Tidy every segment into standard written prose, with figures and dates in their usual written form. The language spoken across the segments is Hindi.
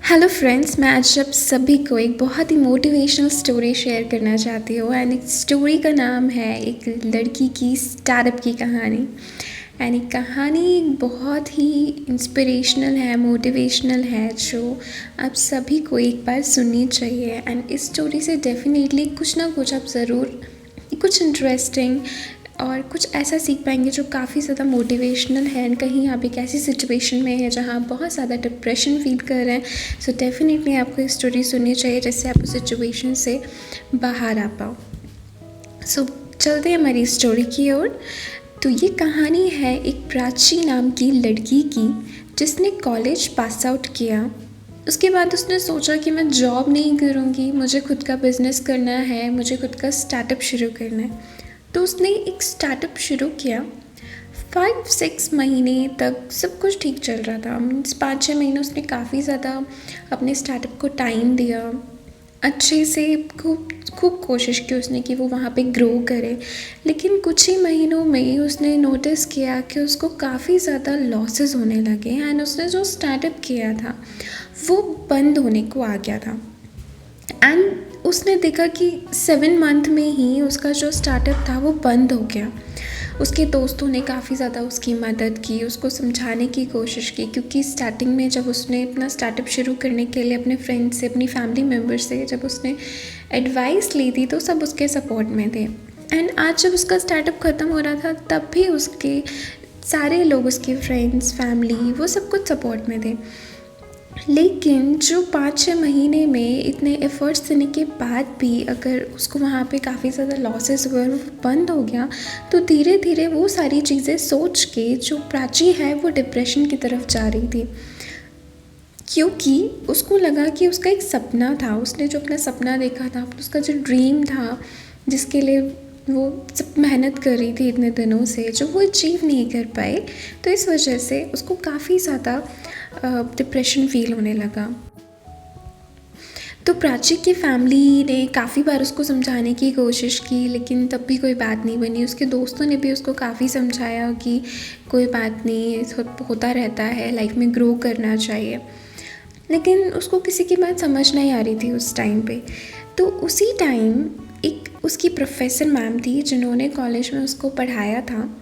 हेलो फ्रेंड्स, मैं आज आप सभी को एक बहुत ही मोटिवेशनल स्टोरी शेयर करना चाहती हूँ। एंड एक स्टोरी का नाम है एक लड़की की स्टार्टअप की कहानी। एंड एक कहानी बहुत ही इंस्पिरेशनल है, मोटिवेशनल है, जो आप सभी को एक बार सुननी चाहिए। एंड इस स्टोरी से डेफिनेटली कुछ ना कुछ आप ज़रूर कुछ इंटरेस्टिंग और कुछ ऐसा सीख पाएंगे जो काफ़ी ज़्यादा मोटिवेशनल है। एंड कहीं आप एक ऐसी सिचुएशन में है जहाँ आप बहुत ज़्यादा डिप्रेशन फील कर रहे हैं, सो डेफिनेटली आपको ये स्टोरी सुननी चाहिए जिससे आप उस सिचुएशन से बाहर आ पाओ। सो चलते हैं हमारी स्टोरी की ओर। तो ये कहानी है एक प्राची नाम की लड़की की जिसने कॉलेज पास आउट किया। उसके बाद उसने सोचा कि मैं जॉब नहीं करूँगी, मुझे खुद का बिज़नेस करना है, मुझे खुद का स्टार्टअप शुरू करना है। तो उसने एक स्टार्टअप शुरू किया। 5-6 महीने तक सब कुछ ठीक चल रहा था। मीन्स 5-6 महीने उसने काफ़ी ज़्यादा अपने स्टार्टअप को टाइम दिया, अच्छे से खूब खूब कोशिश की उसने कि वो वहाँ पे ग्रो करे। लेकिन कुछ ही महीनों में उसने नोटिस किया कि उसको काफ़ी ज़्यादा लॉसेस होने लगे। एंड उसने जो स्टार्टअप किया था वो बंद होने को आ गया था। एंड उसने देखा कि 7 मंथ में ही उसका जो स्टार्टअप था वो बंद हो गया। उसके दोस्तों ने काफ़ी ज़्यादा उसकी मदद की, उसको समझाने की कोशिश की, क्योंकि स्टार्टिंग में जब उसने अपना स्टार्टअप शुरू करने के लिए अपने फ्रेंड्स से, अपनी फैमिली मेम्बर्स से जब उसने एडवाइस ली थी तो सब उसके सपोर्ट में थे। एंड आज जब उसका स्टार्टअप ख़त्म हो रहा था तब भी उसके सारे लोग, उसके फ्रेंड्स, फैमिली, वो सब कुछ सपोर्ट में थे। लेकिन जो 5-6 महीने में इतने एफ़र्ट्स देने के बाद भी अगर उसको वहाँ पे काफ़ी ज़्यादा लॉसेस हुए और वो बंद हो गया, तो धीरे धीरे वो सारी चीज़ें सोच के जो प्राची है वो डिप्रेशन की तरफ जा रही थी। क्योंकि उसको लगा कि उसका एक सपना था, उसने जो अपना सपना देखा था, उसका जो ड्रीम था जिसके लिए वो सब मेहनत कर रही थी इतने दिनों से, जो वो अचीव नहीं कर पाए, तो इस वजह से उसको काफ़ी ज़्यादा डिप्रेशन फील होने लगा। तो प्राची की फैमिली ने काफ़ी बार उसको समझाने की कोशिश की, लेकिन तब भी कोई बात नहीं बनी। उसके दोस्तों ने भी उसको काफ़ी समझाया कि कोई बात नहीं, होता रहता है, लाइफ में ग्रो करना चाहिए। लेकिन उसको किसी की बात समझ नहीं आ रही थी उस टाइम पे। तो उसी टाइम एक उसकी प्रोफेसर मैम थी जिन्होंने कॉलेज में उसको पढ़ाया था।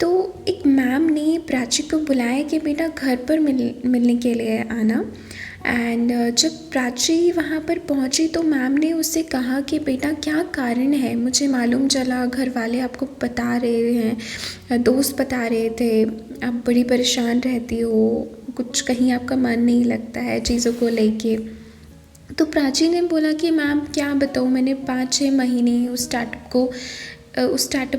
तो एक मैम ने प्राची को बुलाया कि बेटा घर पर मिलने के लिए आना। एंड जब प्राची वहाँ पर पहुँची तो मैम ने उससे कहा कि बेटा क्या कारण है, मुझे मालूम चला घर वाले आपको बता रहे हैं, दोस्त बता रहे थे, आप बड़ी परेशान रहती हो, कुछ कहीं आपका मन नहीं लगता है चीज़ों को लेके। तो प्राची ने बोला कि मैम क्या बताऊँ, मैंने 5-6 महीने उस स्टार्टअप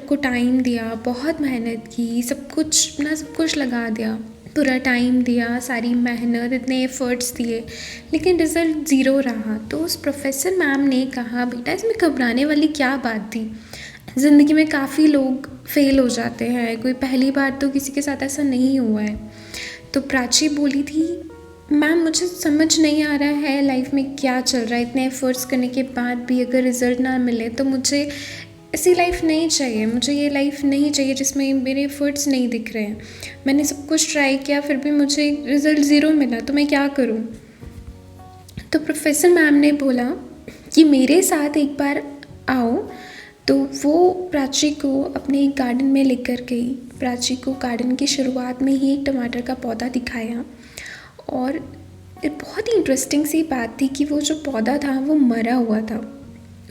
को टाइम दिया, बहुत मेहनत की, सब कुछ लगा दिया, पूरा टाइम दिया, सारी मेहनत, इतने एफ़र्ट्स दिए, लेकिन रिज़ल्ट ज़ीरो रहा। तो उस प्रोफेसर मैम ने कहा बेटा इसमें घबराने वाली क्या बात थी, ज़िंदगी में काफ़ी लोग फेल हो जाते हैं, कोई पहली बार तो किसी के साथ ऐसा नहीं हुआ है। तो प्राची बोली थी मैम मुझे समझ नहीं आ रहा है लाइफ में क्या चल रहा है, इतने एफ़र्ट्स करने के बाद भी अगर रिज़ल्ट ना मिले तो मुझे ऐसी लाइफ नहीं चाहिए, मुझे ये लाइफ नहीं चाहिए जिसमें मेरे एफ़र्ट्स नहीं दिख रहे हैं। मैंने सब कुछ ट्राई किया फिर भी मुझे रिज़ल्ट ज़ीरो मिला, तो मैं क्या करूँ। तो प्रोफेसर मैम ने बोला कि मेरे साथ एक बार आओ। तो वो प्राची को अपने एक गार्डन में लेकर गई। प्राची को गार्डन की शुरुआत में ही एक टमाटर का पौधा दिखाया और एक बहुत ही इंटरेस्टिंग सी बात थी कि वो जो पौधा था वो मरा हुआ था,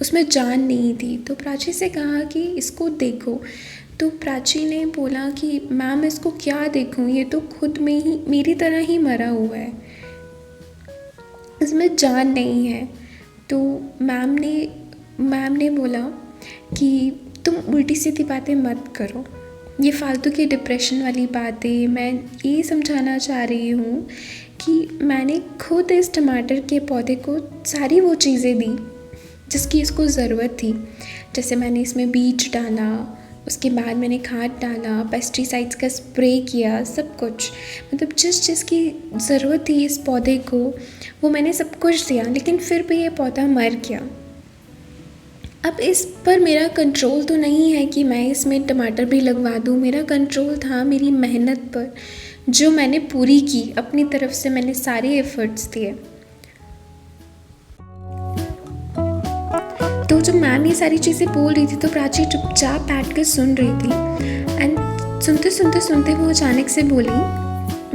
उसमें जान नहीं थी। तो प्राची से कहा कि इसको देखो। तो प्राची ने बोला कि मैम इसको क्या देखूं, ये तो खुद में ही मेरी तरह ही मरा हुआ है, इसमें जान नहीं है। तो मैम ने बोला कि तुम उल्टी सीधी बातें मत करो, ये फालतू की डिप्रेशन वाली बातें, मैं ये समझाना चाह रही हूँ कि मैंने खुद इस टमाटर के पौधे को सारी वो चीज़ें दी जिसकी इसको ज़रूरत थी। जैसे मैंने इसमें बीज डाला, उसके बाद मैंने खाद डाला, पेस्टिसाइड्स का स्प्रे किया, सब कुछ, मतलब जिस चीज़ की ज़रूरत थी इस पौधे को वो मैंने सब कुछ दिया, लेकिन फिर भी ये पौधा मर गया। अब इस पर मेरा कंट्रोल तो नहीं है कि मैं इसमें टमाटर भी लगवा दूँ, मेरा कंट्रोल था मेरी मेहनत पर, जो मैंने पूरी की, अपनी तरफ से मैंने सारे एफर्ट्स दिए। तो जब मैम ये सारी चीज़ें बोल रही थी तो प्राची चुपचाप बैठ कर सुन रही थी। एंड सुनते सुनते सुनते वो अचानक से बोली,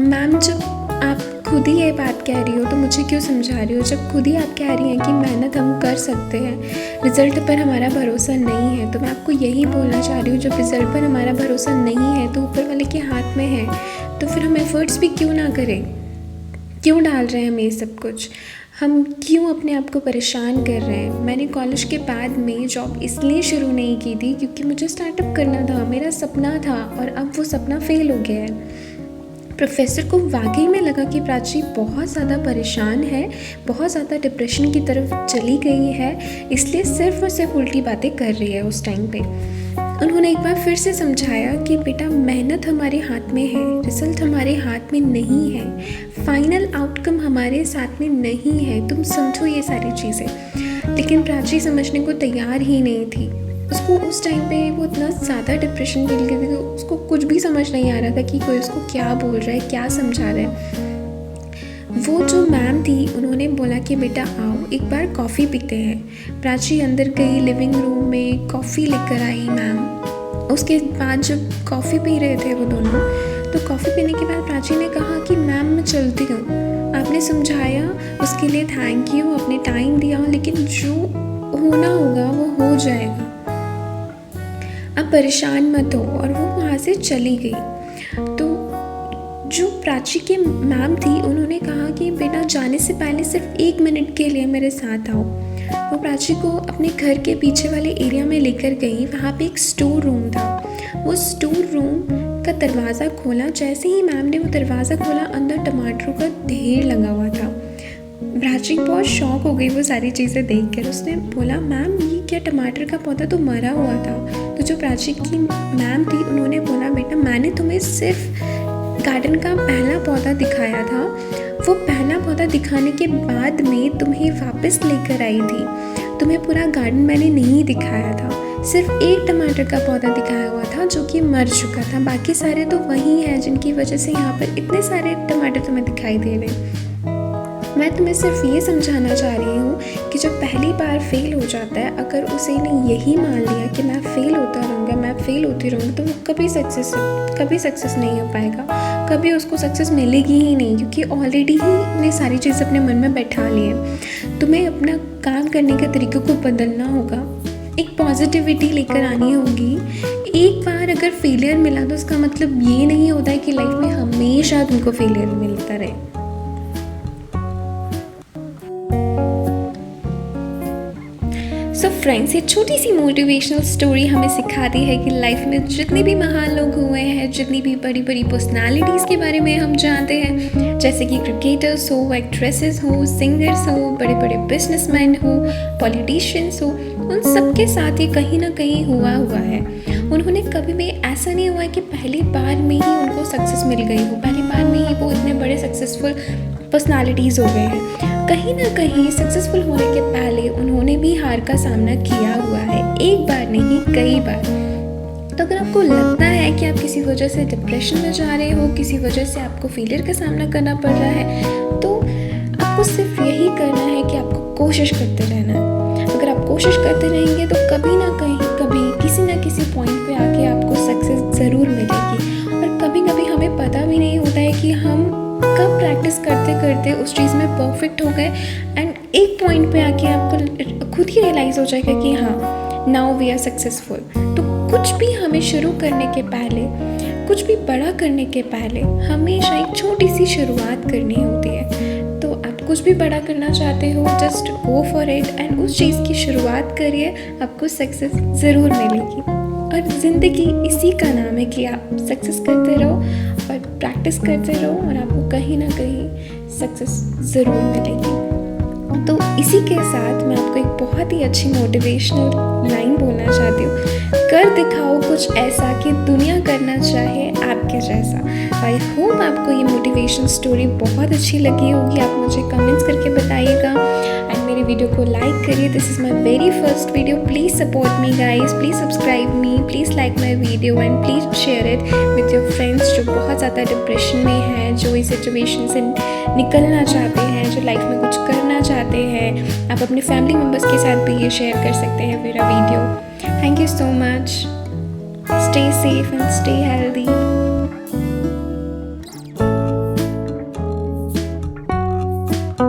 मैम जब आप खुद ही ये बात कह रही हो तो मुझे क्यों समझा रही हो? जब खुद ही आप कह रही हैं कि मेहनत हम कर सकते हैं, रिज़ल्ट पर हमारा भरोसा नहीं है, तो मैं आपको यही बोलना चाह रही हूँ, जब रिज़ल्ट पर हमारा भरोसा नहीं है तो ऊपर वाले के हाथ में है, तो फिर हम एफ़र्ट्स भी क्यों ना करें? क्यों डाल रहे हैं हम ये सब कुछ? हम क्यों अपने आप को परेशान कर रहे हैं? मैंने कॉलेज के बाद में जॉब इसलिए शुरू नहीं की थी क्योंकि मुझे स्टार्टअप करना था, मेरा सपना था, और अब वो सपना फ़ेल हो गया है। प्रोफेसर को वाकई में लगा कि प्राची बहुत ज़्यादा परेशान है, बहुत ज़्यादा डिप्रेशन की तरफ चली गई है, इसलिए सिर्फ और सिर्फ उल्टी बातें कर रही है उस टाइम पे। उन्होंने एक बार फिर से समझाया कि बेटा मेहनत हमारे हाथ में है, रिजल्ट हमारे हाथ में नहीं है, फाइनल आउटकम हमारे साथ में नहीं है, तुम समझो ये सारी चीज़ें। लेकिन प्राची समझने को तैयार ही नहीं थी। उसको उस टाइम पे वो इतना ज़्यादा डिप्रेशन में चली गई थी, उसको कुछ भी समझ नहीं आ रहा था कि कोई उसको क्या बोल रहा है, क्या समझा रहा है। वो जो मैम थी उन्होंने बोला कि बेटा आओ एक बार कॉफ़ी पीते हैं। प्राची अंदर गई, लिविंग रूम में कॉफ़ी लेकर आई मैम। उसके बाद जब कॉफ़ी पी रहे थे वो दोनों, तो कॉफ़ी पीने के बाद प्राची ने कहा कि मैम मैं चलती हूँ, आपने समझाया उसके लिए थैंक यू, आपने टाइम दिया, लेकिन जो होना होगा वो हो जाएगा, अब परेशान मत हो। और वो वहाँ से चली गई। तो जो प्राची के मैम थी उन्होंने कहा कि बेटा जाने से पहले सिर्फ 1 मिनट के लिए मेरे साथ आओ। वो प्राची को अपने घर के पीछे वाले एरिया में लेकर गई। वहाँ पे एक स्टोर रूम था। वो स्टोर रूम का दरवाज़ा खोला, जैसे ही मैम ने वो दरवाज़ा खोला अंदर टमाटरों का ढेर लगा हुआ था। प्राची बहुत शॉक हो गई वो सारी चीज़ें देखकर। उसने बोला मैम ये क्या, टमाटर का पौधा तो मरा हुआ था। तो जो प्राची की मैम थी उन्होंने बोला बेटा मैंने तुम्हें सिर्फ गार्डन का पहला पौधा दिखाया था, वो पहला पौधा दिखाने के बाद में तुम्हें वापस लेकर आई थी, तुम्हें पूरा गार्डन मैंने नहीं दिखाया था, सिर्फ एक टमाटर का पौधा दिखाया हुआ था जो कि मर चुका था, बाकी सारे तो वही हैं जिनकी वजह से यहाँ पर इतने सारे टमाटर तुम्हें दिखाई दे रहे हैं। मैं तुम्हें सिर्फ ये समझाना चाह रही हूँ कि जब पहली बार फेल हो जाता है, अगर उसे ने यही मान लिया कि मैं फ़ेल होता रहूँगा, मैं फ़ेल होती रहूँगी, तो वो कभी सक्सेस नहीं हो पाएगा, कभी उसको सक्सेस मिलेगी ही नहीं, क्योंकि ऑलरेडी ही ने सारी चीज़ अपने मन में बैठा ली है। तुम्हें अपना काम करने के तरीक़े को बदलना होगा, एक पॉजिटिविटी लेकर आनी होगी। एक बार अगर फेलियर मिला तो उसका मतलब ये नहीं होता है कि लाइफ में हमेशा तुमको फेलियर मिलता रहे। सो फ्रेंड्स, ये छोटी सी मोटिवेशनल स्टोरी हमें सिखाती है कि लाइफ में जितने भी महान लोग हुए हैं, जितनी भी बड़ी बड़ी पर्सनालिटीज़ के बारे में हम जानते हैं, जैसे कि क्रिकेटर्स हो, एक्ट्रेसेस हो, सिंगर्स हो, बड़े बड़े बिजनेसमैन हो, पॉलिटिशियंस हो, उन सब के साथ ये कहीं ना कहीं हुआ है। उन्होंने कभी भी ऐसा नहीं हुआ कि पहली बार में ही उनको सक्सेस मिल गई हो, पहली बार में ही वो इतने बड़े सक्सेसफुल पर्सनालिटीज़ हो गए हैं। कहीं ना कहीं सक्सेसफुल होने के पहले उन्होंने भी हार का सामना किया हुआ है, एक बार नहीं कई बार। तो अगर आपको लगता है कि आप किसी वजह से डिप्रेशन में जा रहे हो, किसी वजह से आपको फेलियर का सामना करना पड़ रहा है, तो आपको सिर्फ यही करना है कि आपको कोशिश करते रहना है। अगर आप कोशिश करते रहेंगे तो कभी ना कहीं, कभी किसी ना किसी पॉइंट पे आके आपको सक्सेस ज़रूर मिलेगी। और कभी कभी हमें पता भी नहीं होता है कि हम कब प्रैक्टिस करते करते उस चीज़ में परफेक्ट हो गए, एंड एक पॉइंट पे आके आपको खुद ही रियलाइज़ हो जाएगा कि हाँ नाउ वी आर सक्सेसफुल। तो कुछ भी हमें शुरू करने के पहले, कुछ भी बड़ा करने के पहले हमेशा एक छोटी सी शुरुआत करनी होती है। तो आप कुछ भी बड़ा करना चाहते हो, just go for it and उस चीज़ की शुरुआत करिए, आपको सक्सेस ज़रूर मिलेगी। और ज़िंदगी इसी का नाम है कि आप सक्सेस करते रहो और प्रैक्टिस करते रहो, और आपको कहीं ना कहीं सक्सेस ज़रूर मिलेगी। तो इसी के साथ मैं आपको एक बहुत ही अच्छी मोटिवेशनल लाइन बोलना चाहती हूँ, कर दिखाओ कुछ ऐसा कि दुनिया करना चाहे आपके जैसा। आई होप आपको ये मोटिवेशनल स्टोरी बहुत अच्छी लगी होगी। आप मुझे कमेंट्स करके बताइएगा, एंड मेरे वीडियो को लाइक करिए। This is my very first video, please support me guys, please subscribe me, please like my video and please share it with your friends जो बहुत ज़्यादा डिप्रेशन में हैं, जो इस सिचुएशन से निकलना चाहते हैं, जो लाइफ में कुछ करना चाहते हैं। आप अपने फैमिली मेम्बर्स के साथ भी ये शेयर कर सकते हैं मेरा video. Thank you so much, stay safe and stay healthy.